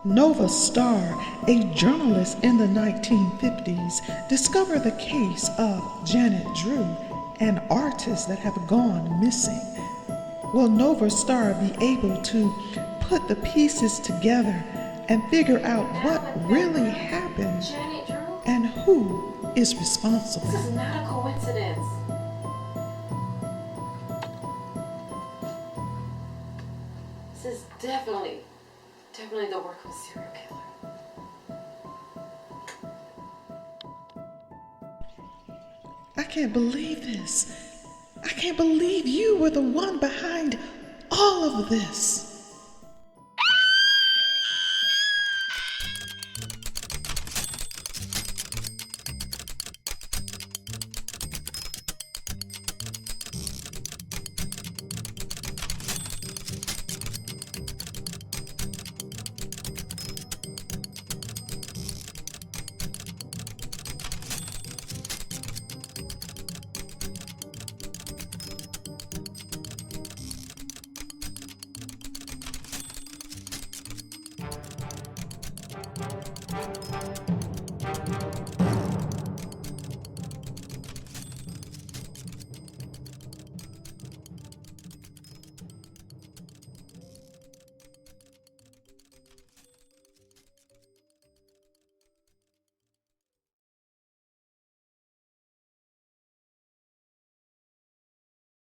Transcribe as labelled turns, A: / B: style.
A: Nova Starr, a journalist in the 1950s, discovered the case of Janet Drew, an artist that have gone missing. Will Nova Starr be able to put the pieces together and figure out what really happened and who is responsible?
B: This is not a coincidence. This is definitely the work of a serial killer.
A: I can't believe this. I can't believe you were the one behind all of this.